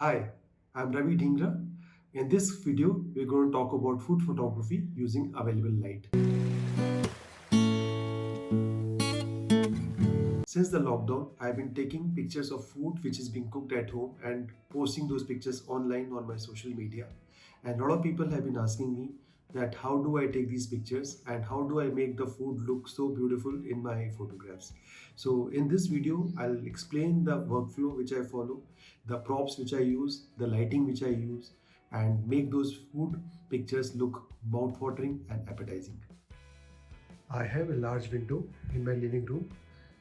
Hi, I'm Ravi Dhingra. In this video, we're going to talk about food photography using available light. Since the lockdown, I've been taking pictures of food which is being cooked at home and posting those pictures online on my social media. And a lot of people have been asking me that how do I take these pictures and how do I make the food look so beautiful in my photographs. So in this video, I'll explain the workflow which I follow, the props which I use, the lighting which I use, and make those food pictures look mouth-watering and appetizing. I have a large window in my living room,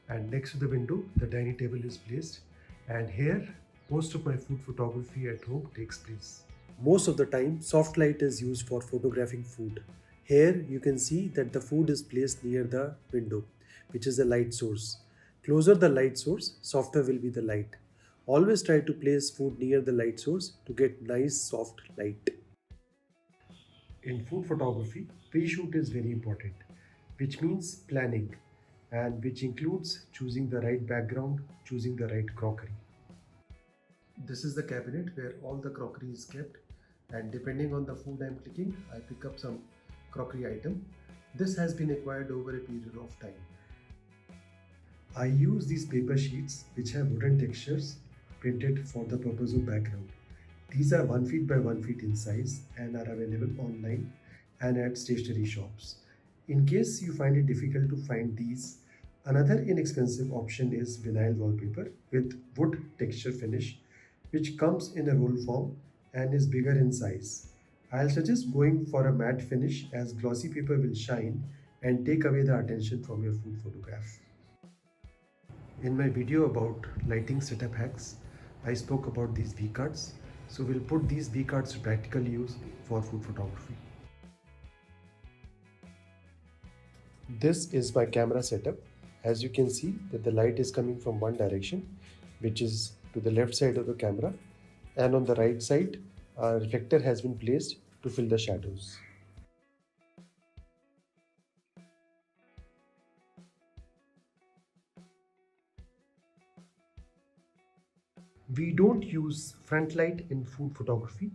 and next to the window the dining table is placed, and here most of my food photography at home takes place. Most of the time soft light is used for photographing food. Here you can see that the food is placed near the window, which is the light source. Closer the light source, softer will be the light. Always try to place food near the light source to get nice soft light. In food photography, pre-shoot is very important, which means planning, and which includes choosing the right background, choosing the right crockery. This is the cabinet where all the crockery is kept, and depending on the food I'm clicking, I pick up some crockery item. This has been acquired over a period of time. I use these paper sheets which have wooden textures printed for the purpose of background. These are 1 feet by 1 feet in size and are available online and at stationery shops. In case you find it difficult to find these, another inexpensive option is vinyl wallpaper with wood texture finish, which comes in a roll form and is bigger in size. I'll suggest going for a matte finish as glossy paper will shine and take away the attention from your food photograph. In my video about lighting setup hacks, I spoke about these V-cards. So we'll put these V-cards to practical use for food photography. This is my camera setup. As you can see that the light is coming from one direction, which is to the left side of the camera, and on the right side, a reflector has been placed to fill the shadows. We don't use front light in food photography.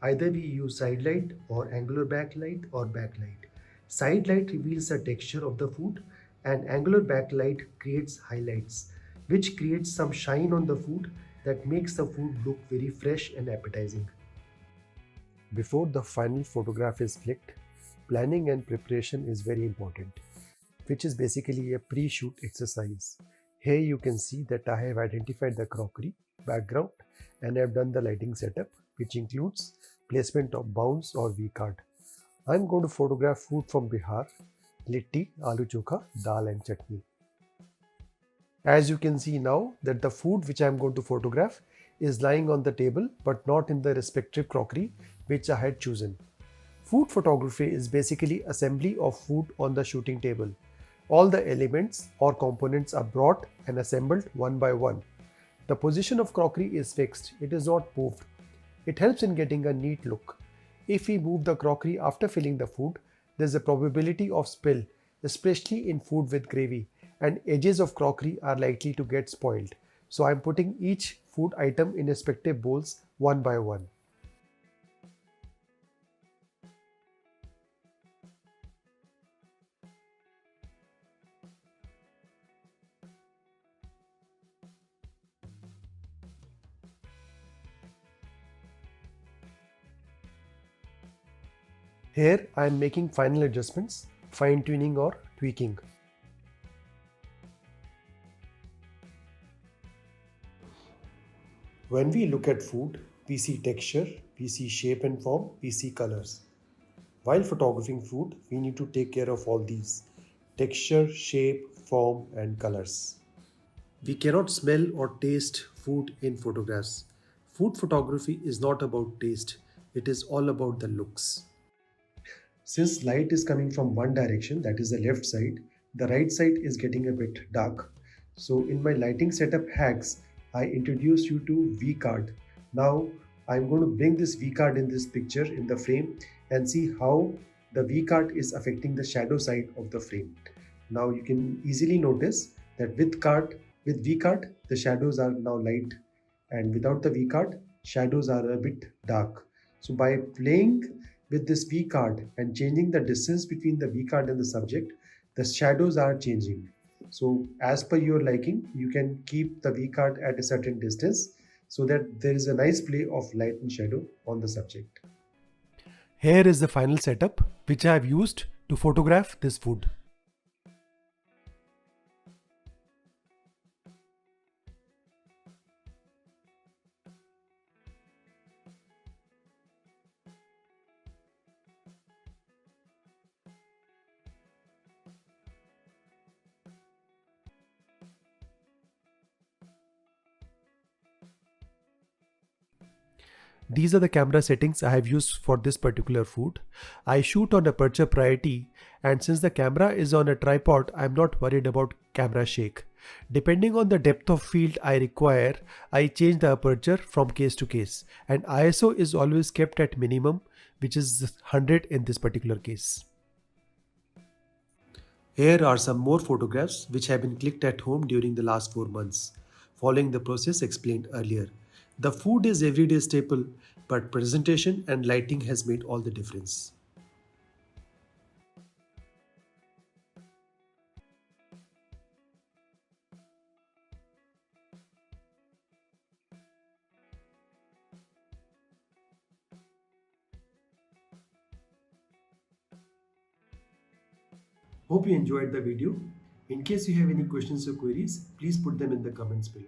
Either we use side light or angular backlight or backlight. Side light reveals the texture of the food and angular backlight creates highlights, which creates some shine on the food that makes the food look very fresh and appetizing. Before the final photograph is clicked, planning and preparation is very important, which is basically a pre-shoot exercise. Here you can see that I have identified the crockery background and I have done the lighting setup, which includes placement of bounce or V-card. I'm going to photograph food from Bihar, litti, aloo chokha, dal and chutney. As you can see now that the food which I'm going to photograph is lying on the table but not in the respective crockery which I had chosen. Food photography is basically assembly of food on the shooting table. All the elements or components are brought and assembled one by one. The position of crockery is fixed, it is not moved. It helps in getting a neat look. If we move the crockery after filling the food, there is a probability of spill, especially in food with gravy, and edges of crockery are likely to get spoiled. So I am putting each food item in respective bowls one by one. Here I am making final adjustments, fine tuning or tweaking. When we look at food, we see texture, we see shape and form, we see colors. While photographing food, we need to take care of all these: texture, shape, form, and colors. We cannot smell or taste food in photographs. Food photography is not about taste, it is all about the looks. Since light is coming from one direction, that is the left side, the right side is getting a bit dark. So in my lighting setup hacks, I introduced you to V card. Now I'm going to bring this V card in this picture in the frame and see how the V card is affecting the shadow side of the frame. Now you can easily notice that with V card, the shadows are now light, and without the V card, shadows are a bit dark. So by playing with this V card and changing the distance between the V card and the subject, the shadows are changing. So as per your liking, you can keep the V card at a certain distance so that there is a nice play of light and shadow on the subject. Here is the final setup which I have used to photograph this food. These are the camera settings I have used for this particular food. I shoot on aperture priority, and since the camera is on a tripod, I am not worried about camera shake. Depending on the depth of field I require, I change the aperture from case to case, and ISO is always kept at minimum, which is 100 in this particular case. Here are some more photographs which have been clicked at home during the last 4 months, following the process explained earlier. The food is everyday staple, but presentation and lighting has made all the difference. Hope you enjoyed the video. In case you have any questions or queries, please put them in the comments below.